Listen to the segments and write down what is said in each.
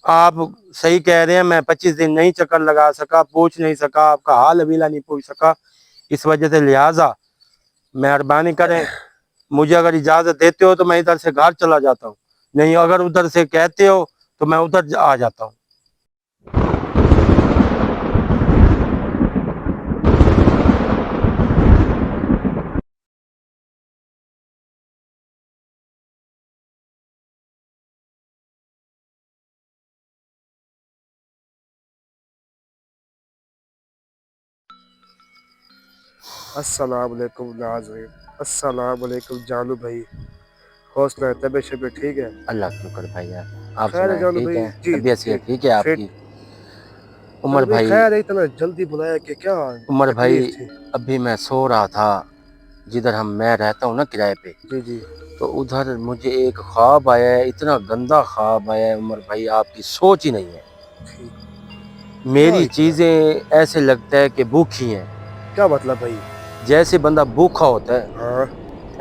आप सही कह रहे हैं, मैं 25 दिन नहीं चक्कर लगा सका, पूछ नहीं सका, आपका हाल अबीला नहीं पूछ सका। इस वजह से लिहाजा मेहरबानी करें, मुझे अगर इजाजत देते हो तो मैं इधर से घर चला जाता हूँ, नहीं अगर उधर से कहते हो तो मैं उधर आ जाता हूँ। अस्सलाम वालेकुम नाज़रीन, अस्सलाम वालेकुम जानू भाई। हौसला है, तबीयत शबीयत ठीक है? अल्लाह का शुक्र भाई यार, आप खैर है सुनाएं, जानू ठीक भाई। है? जी तबीयत ठीक सेहत ठीक है आपकी? फिट। उमर जानू भाई भाई, खैर है, इतना जल्दी बुलाया कि क्या उमर भाई तकलीफ थी? अभी मैं सो रहा था, जिधर मैं रहता हूँ ना किराए पे, जी जी। तो उधर मुझे एक ख्वाब आया है, इतना गंदा ख्वाब आया है उमर भाई, आपकी सोच ही नहीं है। ठीक। क्या मेरी इतना? चीजें ऐसे लगता है कि भूखी हैं, क्या मतलब भाई? जैसे बंदा भूखा होता है हाँ।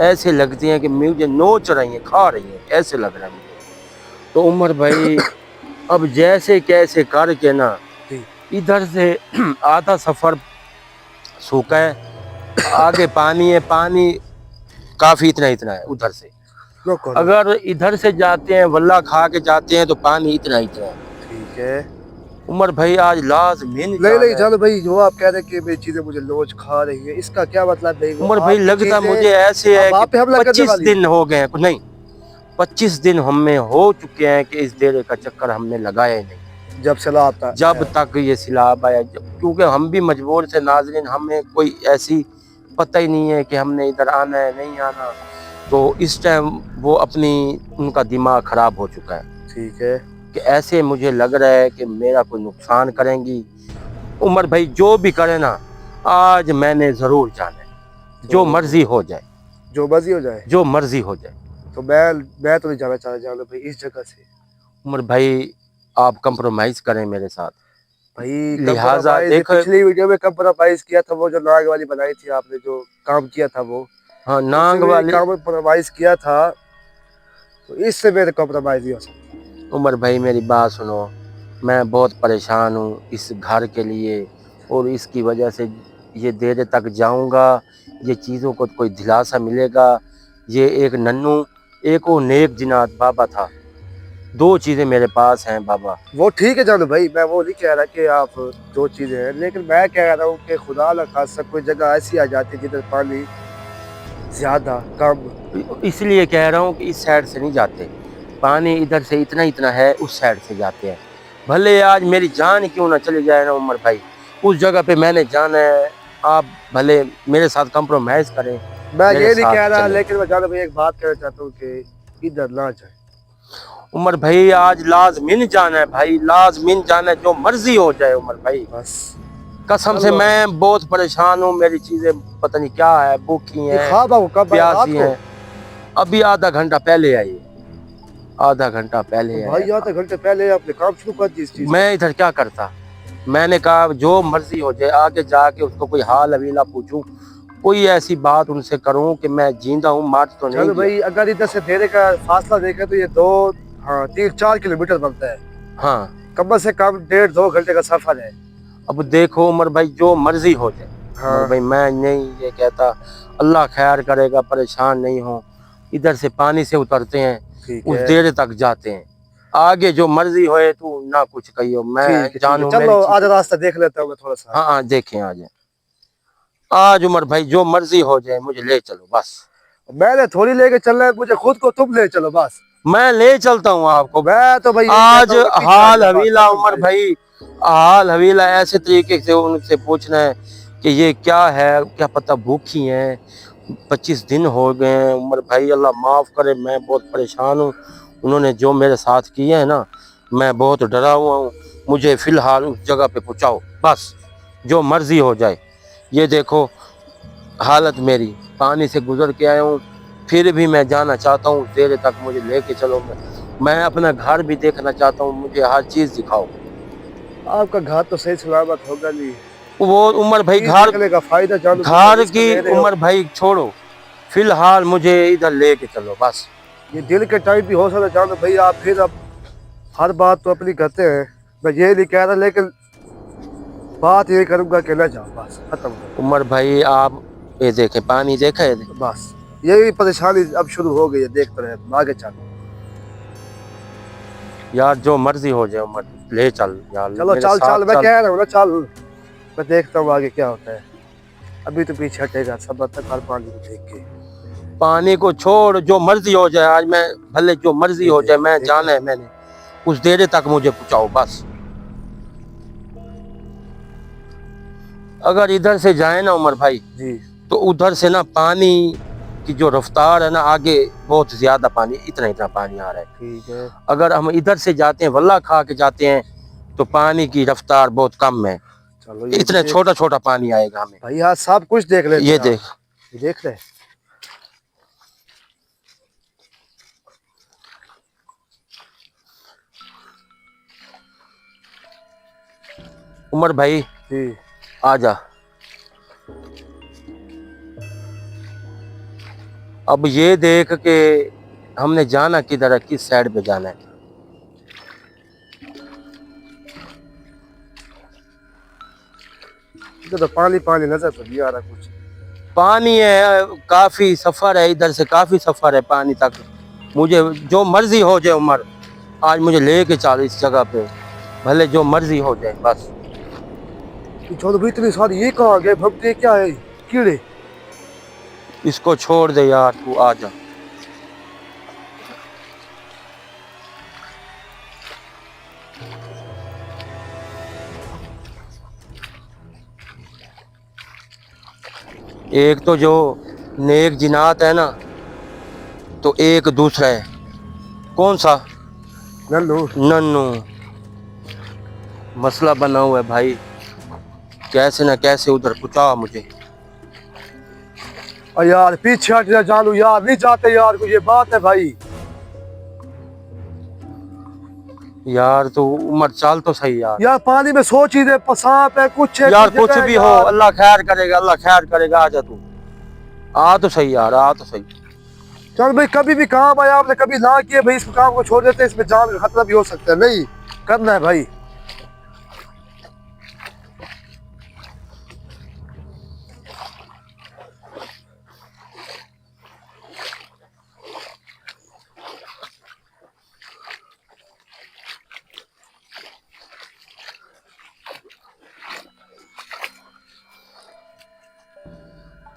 ऐसे लगती हैं कि मुझे नोच रही हैं, खा रही हैं, ऐसे लग रहा है मुझे। तो उमर भाई अब जैसे कैसे करके ना जी। इधर से आधा सफर सूखा है, आगे पानी है, पानी काफी इतना इतना है उधर से। नो करो। अगर इधर से जाते हैं वल्ला खा के जाते हैं तो पानी इतना इतना है। ठीक है। उमर भाई आज लाजमीन नहीं नहीं जाना है। जानू भाई, जो आप कह रहे हैं कि मेरी चीजें मुझे लोच खा रही है, इसका क्या मतलब भाई? वो उमर भाई आपकी लगता मुझे ऐसे चीजें है अब कि आप पे हमला करने 25 वाली है। दिन हो गए हैं, नहीं 25 दिन हमें हो चुके हैं कि इस डेरे का चक्कर हमने लगाया ही नहीं, जब से लाता जब है। तक ये सिलाब आया। क्योंकि हम भी मजबूर से नाजरीन, हमें कोई ऐसी पता ही नहीं है कि हमने इधर आना है नहीं आना। तो इस टाइम वो अपनी उनका दिमाग खराब हो चुका है ठीक है। कि ऐसे मुझे लग रहा है कि मेरा कोई नुकसान करेंगी। उमर भाई जो भी करे ना, आज मैंने जरूर जाना है, जो तो मर्जी हो जाए, जो मर्जी हो जाए। जो मर्जी हो जाए। तो मैं तो नहीं जाना चाह जानू भाई इस जगह से। उमर भाई आप कंप्रोमाइज करें मेरे साथ, भाई लिहाजा कंप्रोमाइज देखो। पिछली वीडियो में कंप्रोमाइज किया था, वो जो नाग वाली बनाई थी आपने, जो काम किया था वो हाँ उनसे नांग भी वाली। कंप्रोमाइज किया था। तो इससे मेरे कंप्रोमाइज नहीं हो सकता। उमर भाई मेरी बात सुनो, मैं बहुत परेशान हूँ इस घर के लिए, और इसकी वजह से ये देर तक जाऊँगा, ये चीज़ों को कोई दिलासा मिलेगा। ये एक नन्नू, एक वो नेक जिनात बाबा था, दो चीज़ें मेरे पास हैं बाबा। वो ठीक है जानू भाई, मैं वो नहीं कह रहा कि आप जो चीजें हैं, लेकिन मैं कह रहा हूँ कि खुदा न खास्ता कोई जगह ऐसी आ जाती है जिधर पानी ज्यादा कम। इसलिए कह रहा हूँ कि इस साइड से नहीं जाते, पानी इधर से इतना इतना है, उस साइड से जाते हैं। भले आज मेरी जान क्यों ना चली जाए ना उमर भाई, उस जगह पे मैंने जाना है। आप भले मेरे साथ कंप्रोमाइज करें, मैं मेरे ये नहीं कह साथ रहा, चलें। लेकिन मैं जानू भाई एक बात कहना चाहता हूँ कि इधर ना जाए। उमर भाई आज लाजमीन जाना है भाई, लाजमीन जाना है, जो मर्जी हो जाए उमर भाई। बस। कसम से चलो। मैं बहुत परेशान हूँ, मेरी चीजें पता नहीं क्या है, भूखी ये हैं, ख्वाब आपको कब आया? रात प्यासी को? हैं। अभी आधा घंटा पहले आई है, आधा घंटा तो पहले भाई आया। आधे घंटे पहले आपने काम शुरू कर दी इस चीज का? मैं इधर क्या करता, मैंने कहा जो मर्जी हो जाए, आगे जाके उसको कोई हाल अवीला पूछूं, कोई ऐसी बात उनसे करूं कि मैं जिंदा हूं, मार तो नहीं चलो गया। भाई, अगर इधर से देने का फासला देखें तो ये दो, हाँ 3-4 किलोमीटर बनता है। हाँ कम से कम 1.5-2 घंटे का सफर है। अब देखो उमर भाई जो मर्जी हो जाए, उमर हाँ। भाई मैं नहीं ये कहता, अल्लाह खैर करेगा, परेशान नहीं हो। इधर से पानी से उतरते हैं, ठीक उस है। देर तक जाते हैं, आगे जो मर्जी होए तू ना कुछ कहियो, मैं ठीक है ठीक है, जानू मेरी चलो चीजें। आधा रास्ता देख लेता हूँ मैं थोड़ा सा। हाँ हाँ देखें आज उमर भाई जो मर्जी हो जाए, मुझे ले चलो बस। मैंने थोड़ी लेके चलना है, मुझे खुद को तुम ले चलो बस। मैं ले चलता हूँ आपको। मैं तो भाई यही कहता आज हूँ कि पीछे आ हाल जाए, बस हवीला खत्म उमर करें। भाई, हाल हवीला ऐसे तरीके से उनसे पूछना है कि ये क्या है, क्या पता भूखी हैं, 25 दिन हो गए हैं उमर भाई, अल्लाह माफ़ करे, मैं बहुत परेशान हूँ। उन्होंने जो मेरे साथ किया है ना, मैं बहुत डरा हुआ हूँ। मुझे फ़िलहाल उस जगह पे पहुँचाओ बस, जो मर्ज़ी हो जाए। ये देखो हालत मेरी, पानी से गुजर के आया हूँ, फिर भी मैं जाना चाहता हूँ, देर तक मुझे लेके चलो। मैं अपना घर भी देखना चाहता हूँ, मुझे हर चीज़ दिखाओ। आपका घर तो सही सलामत होगा नहीं। वो उमर भाई चीज घर, देखने का फायदा जानू भाई, जो घर रिस्क की ले रहे हो। उमर भाई छोड़ो, फिलहाल मुझे इधर लेके चलो बस। ये दिल के टाइम भी हो सकता है जानू भाई, आप फिर अब हर बात तो अपनी करते हैं, मैं ये नहीं कह रहा, लेकिन बात ये करूंगा कि न जाओ, बस खत्म करो। उमर भाई आप ये देखें, पानी देखा है? बस यही परेशानी अब शुरू हो गई है, देखते रहे आगे चलो। यार जो मर्जी हो जाए उमर, ले चल यार, चलो मेरे चल साथ चल, मैं चल। कह रहा हूँ ना, चल मैं देखता हूँ आगे क्या होता है। अभी तो पीछे हटेगा सब तक हर पानी को देख के। पानी को छोड़, जो मर्जी हो जाए आज, मैं भले जो मर्जी हो जाए, मैं जाना है मैंने, उस देर तक मुझे पहुंचाओ बस। अगर इधर से जाए ना उमर भाई, जी तो उधर से ना पानी की जो रफ्तार है ना, आगे बहुत ज्यादा पानी, इतना इतना पानी आ रहा है। ठीक है, अगर हम इधर से जाते हैं, वल्ला खा के जाते हैं, तो पानी की रफ्तार बहुत कम है, चलो ये इतना छोटा छोटा पानी आएगा हमें। भाई यहाँ सब कुछ देख लेते ये हैं देख, आप। ये देख रहे हैं? उमर भाई जी आजा। अब ये देख के हमने जाना किधर है, किस साइड पे जाना है। इधर तो पानी पानी नजर तो नहीं आ रहा कुछ। पानी है, काफी सफर है, इधर से काफी सफर है पानी तक। मुझे जो मर्जी हो जाए उमर, आज मुझे लेके चल इस जगह पे, भले जो मर्जी हो जाए बस। चलो भाई इतनी सारी ये कहाँ गए भगते, क्या है कीड़े? इसको छोड़ दे यार, तू आजा। एक तो जो नेक जिनात है ना, तो एक दूसरा है, कौन सा? नन्नू। नन्नू। मसला बना हुआ है भाई, कैसे ना कैसे उधर पहुंचा मुझे। और यार पीछे हट जा जानू यार, नहीं जाते यार, कुछ ये बात है भाई। यार तो उमर चल तो सही यार। यार पानी में सो चीजें, सांप है कुछ है, यार कुछ कुछ जगह है भी हो, यार। अल्लाह खैर करेगा, अल्लाह खैर करेगा। आजा तू, आ तो सही यार, आ तो सही। चल भाई, कभी भी काम आया आपने कभी ना किए भाई, इस काम को छोड़ देते, इसमें जान का खतरा भी हो सकता है, नहीं करना है भाई।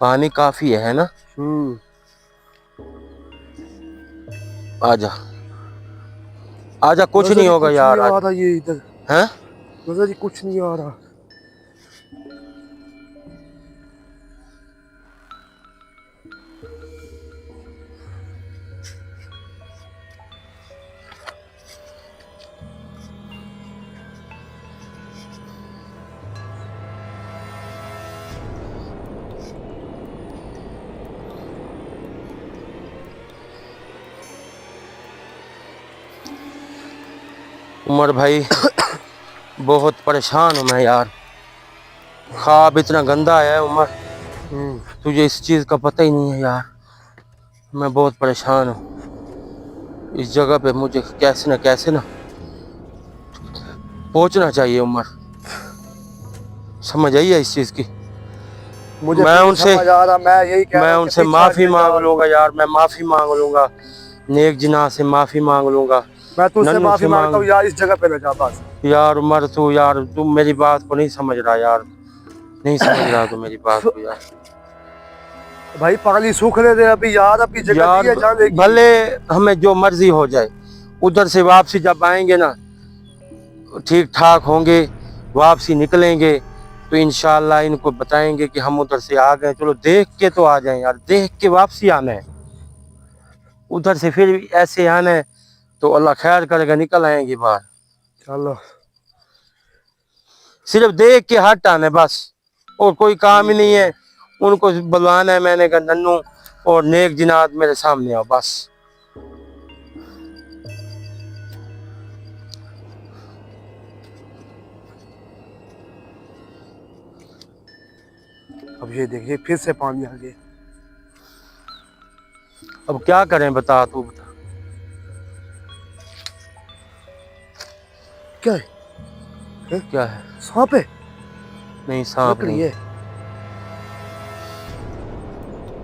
पानी काफी है ना? आजा आजा, कुछ नहीं होगा यार। कुछ नहीं आ रहा ये इधर हैं? नजर ही कुछ नहीं आ रहा। उमर भाई बहुत परेशान हूँ मैं यार, ख्वाब इतना गंदा है उमर, तुझे इस चीज का पता ही नहीं है यार। मैं बहुत परेशान हूँ, इस जगह पे मुझे कैसे ना पहुंचना चाहिए उमर, समझ आई है इस चीज की? मुझे मैं उनसे मैं यही कह रहा हूं कि उनसे पीछे माफी हट मांग जा। लूंगा यार, मैं माफी मांग लूंगा, नेक जिना से माफी मांग लूंगा। मैं तुझसे नन्नू माफी से मांगता हूँ यार, इस जगह पे न जा बस। यार उमर तू मेरी बात को नहीं समझ रहा यार, नहीं समझ रहा तू मेरी बात को यार। भाई पानी सूख ले दे अभी यार, अभी जगह यार दी है जाने की। भले हमें जो मर्जी हो जाए, उधर से वापसी जब आएंगे ना, ठीक ठाक होंगे, वापसी निकलेंगे तो इंशाल्लाह इनको बताएंगे कि हम उधर से आ गए। चलो देख के तो आ जाएं यार, देख के वापसी आना है, उधर से फिर ऐसे आना है तो अल्लाह खैर करेगा, निकल आएंगे बाहर। चलो सिर्फ देख के हट आना है बस, और कोई काम ही नहीं है। उनको बुलवाना है, मैंने कहा नन्नू और नेक जिनात मेरे सामने आओ बस। अब ये देखिए फिर से पानी आ गया। अब क्या करें बता, तू बता। क्या है? क्या है? सांप है? नहीं सांप लकड़ी नहीं। है।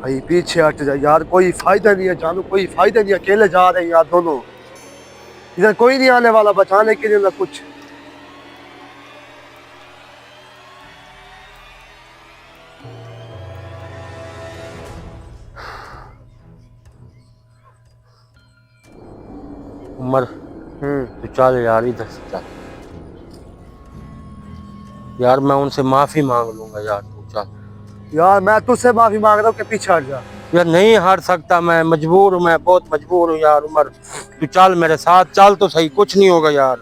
भाई पीछे हट जा यार, कोई फायदा नहीं है जानू, कोई फायदा नहीं है, अकेले जा रहे हैं यार दोनों। इधर कोई नहीं आने वाला बचाने के लिए ना कुछ। उमर तू चल यार, इधर से चल यार, मैं उनसे माफी मांग लूंगा यार, तू चल। यार मैं तुझसे माफी मांग रहा हूँ कि पीछे हट जा। यार नहीं हट सकता, मैं मजबूर हूँ, मैं बहुत मजबूर हूँ यार। उमर तू चल मेरे साथ, चल तो सही, कुछ नहीं होगा यार।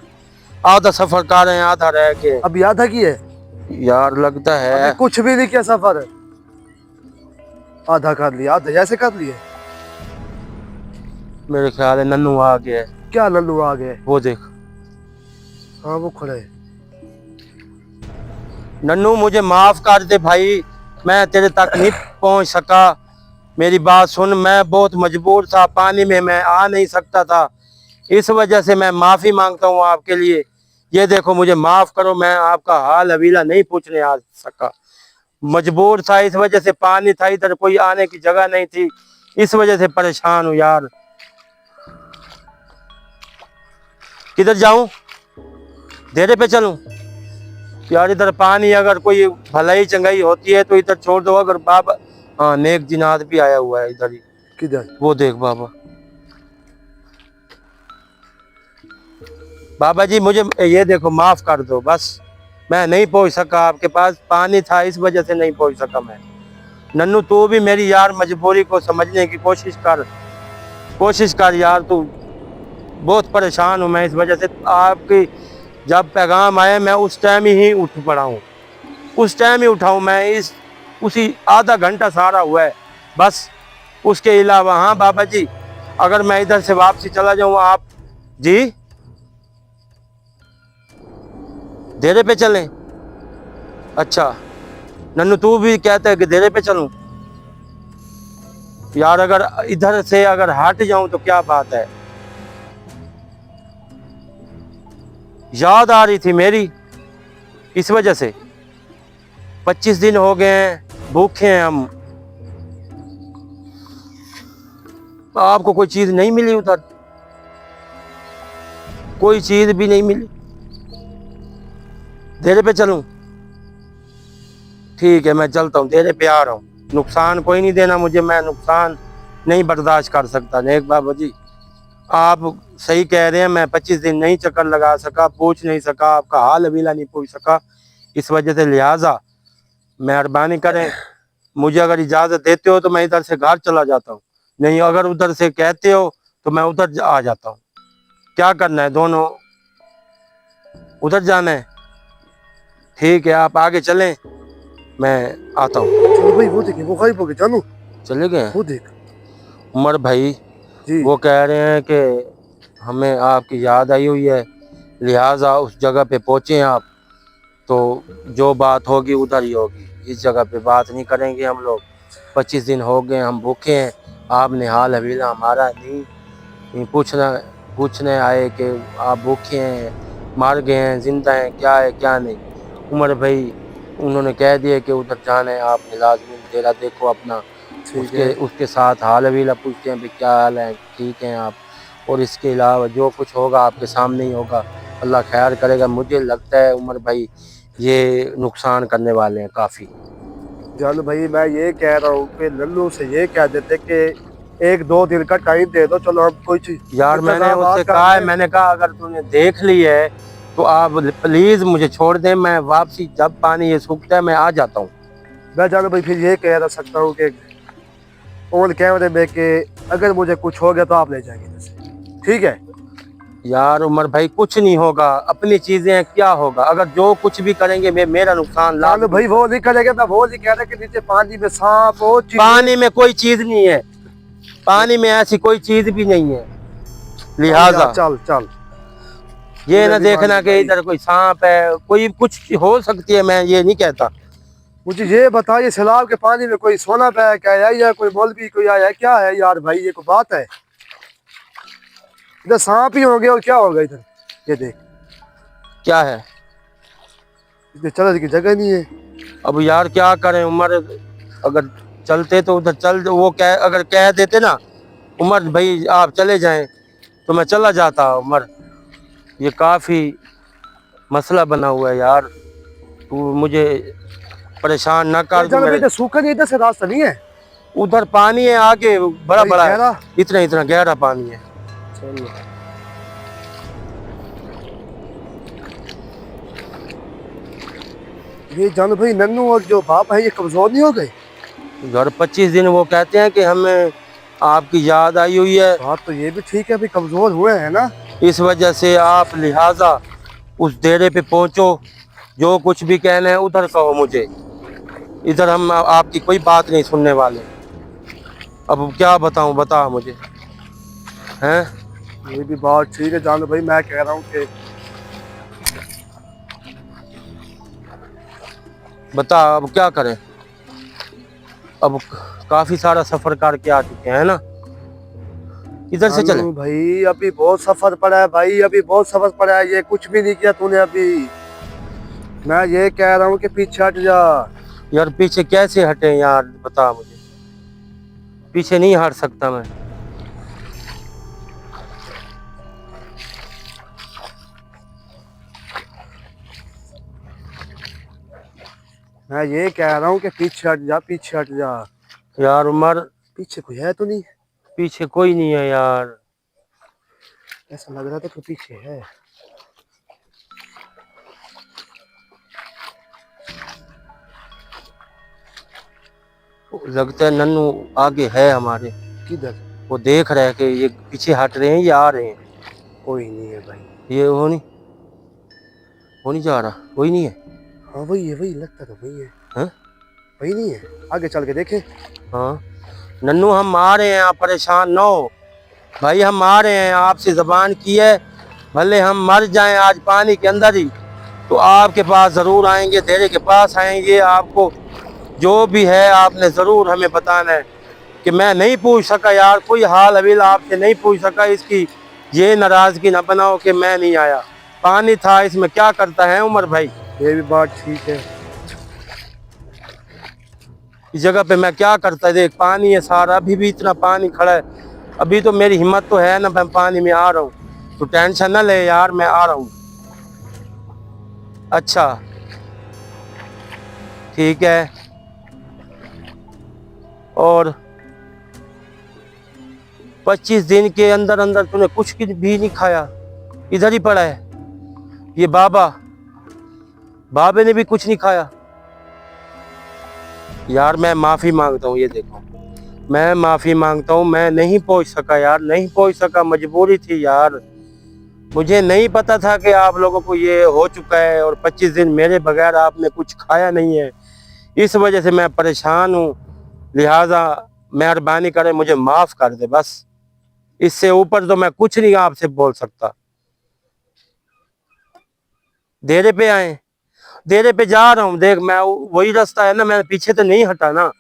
आधा सफर कर रहे हैं, आधा रह के। अब याद की है? यार लगता अबे है कुछ भी नहीं किया सफर, आधा कर लिया, आधा जैसे कर लिए। मेरे ख्याल है नन्नू आ गया है। क्या लल्लू आ गए? वो देख हाँ वो खड़े हैं। नन्नू, मुझे माफ कर दे भाई, मैं तेरे तक नहीं पहुंच सका। मेरी बात सुन, मैं बहुत मजबूर था, पानी में मैं आ नहीं सकता था, इस वजह से मैं माफी मांगता हूँ आपके लिए। ये देखो मुझे माफ करो, मैं आपका हाल हवीला नहीं पूछने आ सका, मजबूर था, इस वजह से पानी था, इधर कोई आने की जगह नहीं थी, इस वजह से परेशान हूँ यार। किधर जाऊं? देरे पे चलूं? यार इधर पानी, अगर कोई भलाई चंगाई होती है तो इधर छोड़ दो। अगर बाबा, हाँ नेक जिनात भी आया हुआ है इधर ही, किधर? वो देख बाबा। बाबा जी मुझे ये देखो, माफ कर दो बस, मैं नहीं पहुंच सका आपके पास, पानी था इस वजह से नहीं पहुंच सका मैं। नन्नू तू भी मेरी यार मजबूरी को समझने की कोशिश कर यार, तू बहुत परेशान हूँ मैं इस वजह से। आपकी जब पैगाम आए मैं उस टाइम ही उठ पड़ा हूँ, उस टाइम ही उठाऊँ मैं, इस उसी आधा घंटा सारा हुआ है बस, उसके अलावा। हाँ बाबा जी, अगर मैं इधर से वापसी चला जाऊँ आप जी, देरे पे चलें? अच्छा नन्नू तू भी कहता है कि देरे पे चलूं? यार अगर इधर से अगर हट जाऊं तो क्या बात है। याद आ रही थी मेरी, इस वजह से 25 दिन हो गए हैं, भूखे हैं हम। आपको कोई चीज नहीं मिली उधर? कोई चीज भी नहीं मिली? देरे पे चलूं? ठीक है मैं चलता हूँ, देरे पे आ रहा हूँ, नुकसान कोई नहीं देना मुझे, मैं नुकसान नहीं बर्दाश्त कर सकता। नेक बाबा जी आप सही कह रहे हैं, मैं 25 दिन नहीं चक्कर लगा सका, पूछ नहीं सका, आपका हाल अबीला नहीं पूछ सका, इस वजह से लिहाजा मेहरबानी करें, मुझे अगर इजाज़त देते हो तो मैं इधर से घर चला जाता हूँ, नहीं अगर उधर से कहते हो तो मैं उधर आ जाता हूँ। क्या करना है, दोनों उधर जाना है? ठीक है आप आगे चलें, मैं आता हूँ। चलो भाई, वो देखिए वो गायब हो गए जानू। चले गए? वो देख। उमर भाई जी। वो कह रहे हैं कि हमें आपकी याद आई हुई है, लिहाजा उस जगह पे पहुँचे आप, तो जो बात होगी उधर ही होगी, इस जगह पे बात नहीं करेंगे हम लोग। 25 दिन हो गए हम भूखे हैं, आपने हाल हवीला हमारा नहीं पूछने आए कि आप भूखे हैं, मर गए हैं, जिंदा हैं, क्या है क्या नहीं। उमर भाई उन्होंने कह दिया कि उधर जाना है, आपने लाजमी तेरा देखो अपना, ठीक है। उसके साथ हाल हवीला पूछते हैं भाई क्या हाल है, ठीक हैं आप, और इसके अलावा जो कुछ होगा आपके सामने ही होगा, अल्लाह खैर करेगा। मुझे लगता है उमर भाई ये नुकसान करने वाले हैं काफ़ी। जानू भाई मैं ये कह रहा हूँ कि लल्लू से ये कह देते कि 1-2 दिन का टाइम दे दो, चलो हम कोई चीज यार मैंने उससे कहा है, मैंने कहा अगर तूने देख ली है तो आप प्लीज़ मुझे छोड़ दें, मैं वापसी जब पानी ये सूखता है मैं आ जाता हूँ। मैं जानू भाई फिर ये कह सकता हूँ कि ऑन कैमरे में कि अगर मुझे कुछ हो गया तो आप ले जाएंगे इधर से, ठीक है? यार उमर भाई कुछ नहीं होगा, अपनी चीजें क्या होगा, अगर जो कुछ भी करेंगे मेरा नुकसान जानू भाई वो नहीं करेगा, मैं वो नहीं कह रहा कि नीचे पानी में सांप वो चीज। पानी में कोई चीज नहीं है, पानी में ऐसी कोई चीज भी नहीं है, लिहाजा चल चल ये ना देखना कि इधर कोई सांप है, कोई कुछ हो सकती है, मैं ये नहीं कहता। मुझे ये बताइए, सैलाब के पानी में कोई सोना पाया क्या है, या कोई मौलवी कोई आया है, क्या है यार भाई, ये कोई बात है? इधर सांप ही होंगे और क्या होगा इधर, ये देख। क्या है? इसमें चलने की जगह नहीं है। अब यार क्या करें उमर, अगर चलते तो उधर चल, वो कह अगर कह देते ना उमर भाई आप चले जाएं तो मैं चला जाता उमर। ये काफ़ी मसला बना हुआ है यार, तू मुझे परेशान ना ये कर जान भाई मेरे। इधर सूखा नहीं, इधर से रास्ता नहीं है। उधर पानी है आगे बड़ा भाई बड़ा है, गहरा। इतना इतना गहरा पानी है। चलो ये जान भाई नन्नू और जो बाप है ये कमजोर नहीं हो गए? घर 25 दिन वो कहते हैं कि हमें आपकी याद आई हुई है, बात तो ये भी ठीक है, अभी कमजोर हुए हैं ना। इस वजह से आप लिहाजा उस डेरे पे पहुंचो, जो कुछ भी कहना है उधर कहो मुझे, इधर हम आपकी कोई बात नहीं सुनने वाले। अब क्या बताऊं, बता मुझे हैं। ये भी बात ठीक है जान भाई, मैं कह रहा हूँ कि बता अब क्या करें, अब काफी सारा सफर करके आ चुके हैं ना, इधर से चले। जानू भाई अभी बहुत सफर पड़ा है भाई, अभी बहुत सफर पड़ा है, ये कुछ भी नहीं किया तूने अभी। मैं ये कह रहा हूँ कि पीछे हट जा। यार पीछे कैसे हटे यार, बता मुझे, पीछे नहीं हट सकता मैं। मैं ये कह रहा हूँ कि पीछे हट जा, पीछे हट जा। यार उमर पीछे कोई है तो नहीं? पीछे कोई नहीं है यार। ऐसा लग रहा था कि पीछे है। लगता है नन्नू आगे है हमारे, किधर? वो देख रहे हैं कि ये पीछे हट रहे हैं, ये आ रहे हैं। कोई नहीं है भाई। ये वो नहीं जा रहा, वही नहीं है। हाँ वही है, वही लगता था वही है। हाँ? वही नहीं है, आगे चल के देखे। हाँ नन्नू हम आ रहे हैं, आप परेशान ना हो भाई, हम आ रहे हैं, आपसे जबान की है, भले हम मर जाएं आज पानी के अंदर ही तो आपके पास ज़रूर आएंगे, तेरे के पास आएंगे। आपको जो भी है आपने ज़रूर हमें बताना है कि मैं नहीं पूछ सका यार, कोई हाल हवील आपसे नहीं पूछ सका, इसकी ये नाराज़गी ना बनाओ कि मैं नहीं आया, पानी था इसमें क्या करता है उमर भाई। ये भी बात ठीक है। इस जगह पे मैं क्या करता है, देख पानी है सारा, अभी भी इतना पानी खड़ा है, अभी तो मेरी हिम्मत तो है ना, मैं पानी में आ रहा हूँ, तो टेंशन ना ले यार, मैं आ रहा हूँ। अच्छा ठीक है, और 25 दिन के अंदर अंदर तूने कुछ भी नहीं खाया, इधर ही पड़ा है। ये बाबे ने भी कुछ नहीं खाया। यार मैं माफ़ी मांगता हूँ, ये देखो मैं माफ़ी मांगता हूँ, मैं नहीं पहुँच सका यार, नहीं पहुँच सका, मजबूरी थी यार, मुझे नहीं पता था कि आप लोगों को ये हो चुका है, और 25 दिन मेरे बगैर आपने कुछ खाया नहीं है, इस वजह से मैं परेशान हूँ। लिहाजा मेहरबानी करें मुझे माफ़ कर दे, बस इससे ऊपर तो मैं कुछ नहीं आपसे बोल सकता। डेरे पे आए, डेरे पे जा रहा हूँ, देख मैं वही रास्ता है ना, मैं पीछे तो नहीं हटा ना,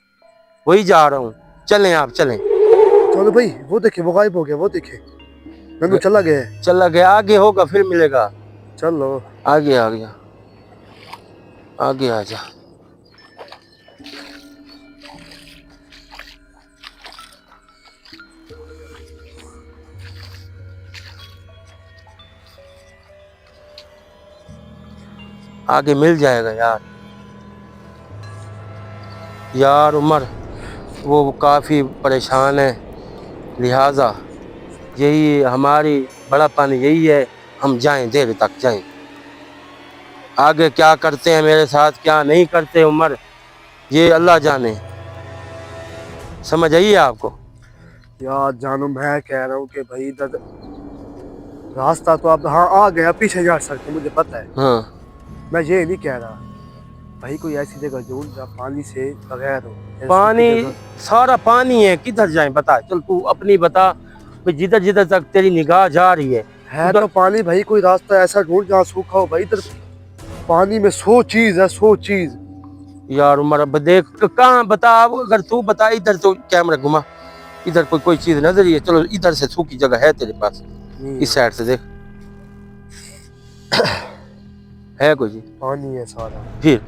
वही जा रहा हूँ, चलें आप चलें। चलो भाई वो देखे, वो गायब हो गया, वो देखे नन्नू चला गया है। चला गया, आगे होगा फिर मिलेगा। चलो आगे आ गया, आगे आ जा। आगे मिल जाएगा यार। यार उमर वो काफ़ी परेशान है, लिहाजा यही हमारी बड़ा पानी यही है, हम जाएं, देर तक जाएं, आगे क्या करते हैं मेरे साथ क्या नहीं करते उमर, ये अल्लाह जाने। समझ आइए आपको। यार जानू मैं कह रहा हूँ कि भाई इधर रास्ता तो अब हाँ आ गया, पीछे जा सकते मुझे पता है। हाँ मैं ये नहीं कह रहा भाई, कोई ऐसी जगह ढूंढ जहाँ पानी से बगैर हो। ऐसी पानी, जगह। सारा पानी है, किधर जाएं बता, चल तू अपनी बता, भाई जिधर जिधर तक तेरी निगाह जा रही है तो पानी भाई, कोई रास्ता ऐसा ढूंढ जहाँ सूखा हो भाई। इधर पानी में 100 चीज है, 100 चीज। यार उमर अब देख कहाँ बता, अब अगर तू बता, इधर तो कैमरा घुमा, इधर कोई चीज नजर ही है, चलो इधर से सूखी जगह है तेरे पास, इस साइड से देख। है कुछ? पानी है सारा। फिर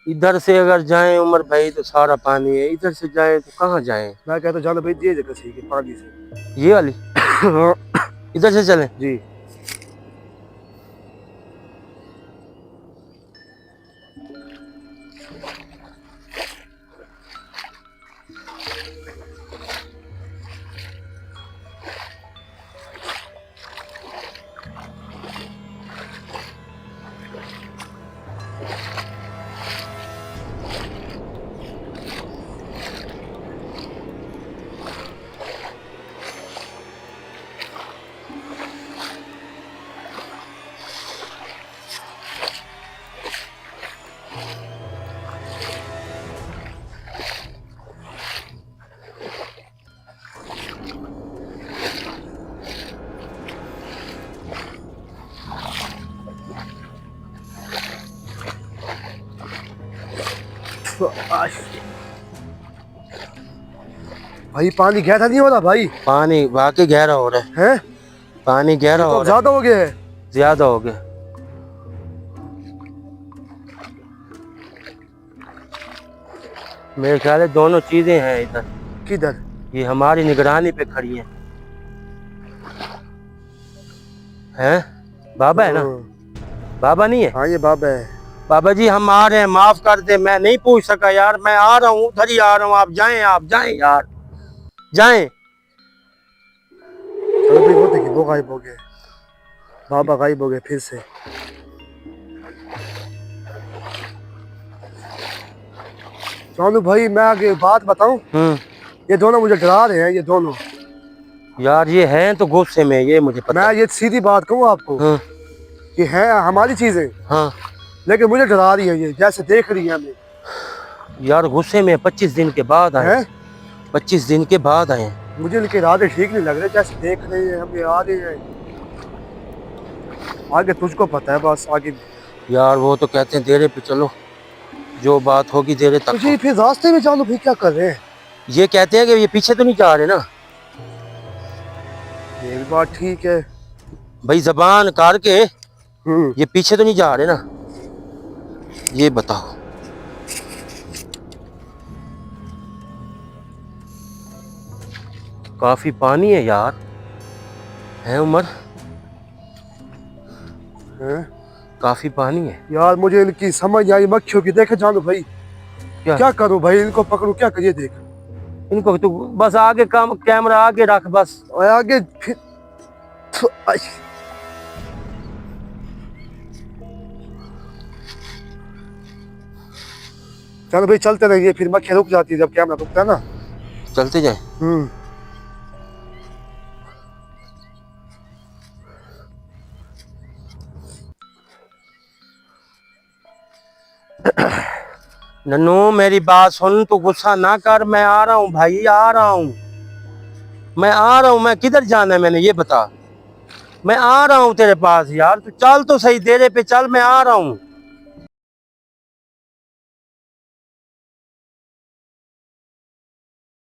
इधर से अगर जाएं उमर भाई तो सारा पानी है, इधर से जाएं तो कहाँ जाएं? मैं कहता हूँ जानो भाई ये जगह सही है पानी से। ये वाली इधर से चलें? जी भाई पानी गहरा नहीं हो रहा भाई? पानी वाकई गहरा हो रहा है। हैं? पानी गहरा हो तो रहा है, ज्यादा हो गया है। ज्यादा हो गया। मेरे ख्याल है दोनों चीजें हैं इधर। किधर? ये हमारी निगरानी पे खड़ी हैं? बाबा है ना? बाबा नहीं है? हाँ ये बाबा है। बाबा जी हम आ रहे हैं, माफ कर दे, मैं नहीं पूछ सका यार, मैं आ रहा हूँ, उधर ही आ रहा हूँ, आप जाएं यार, जाएं। चलो भाई वो देखिए वो गायब हो गए, बाबा गायब हो गए फिर से। चांदू भाई मैं आगे बात बताऊं, ये दोनों मुझे डरा रहे हैं, ये दोनों यार ये हैं तो गुस्से में, ये मुझे पता। मैं ये सीधी बात कहूँ आपको, कि है हमारी चीजें, हाँ लेकिन मुझे डरा रही है ये, जैसे देख रही है हमें। यार गुस्से में 25 दिन के बाद आए हैं? 25 दिन के बाद आए। मुझे इनके इरादे ठीक नहीं लग रहे, जैसे देख रहे हैं हमें आ रहे हैं। आगे तुझको पता है, बस आगे। यार वो तो कहते हैं देरे पे चलो, जो बात होगी देरे तक। तुझे फिर रास्ते में चालू फिर क्या कर रहे हैं? ये कहते हैं कि ये पीछे तो नहीं जा रहे ना। ये भी बात ठीक है भाई जबान करके ये पीछे तो नहीं जा रहे ना, ये बताओ। काफी पानी है यार, है उमर? हैं? काफी पानी है यार मुझे इनकी समझ नहीं आई मक्खियों की। देखे जानू भाई क्या करूं भाई, इनको पकड़ूं क्या करिए? देख इनको तो बस आगे काम, कैमरा आगे रख बस, और आगे फिर चलो भाई चलते रहिए, फिर मक्खियां रुक जाती है जब कैमरा रुकता है ना। चलते जाए। नन्नू मेरी बात सुन, तू गुस्सा ना कर, मैं आ रहा हूँ भाई, आ रहा हूँ, मैं आ रहा हूँ। मैं किधर जाना है मैंने ये बता, मैं आ रहा हूँ तेरे पास यार, तू चल तो सही, देरे पे चल, मैं आ रहा हूँ।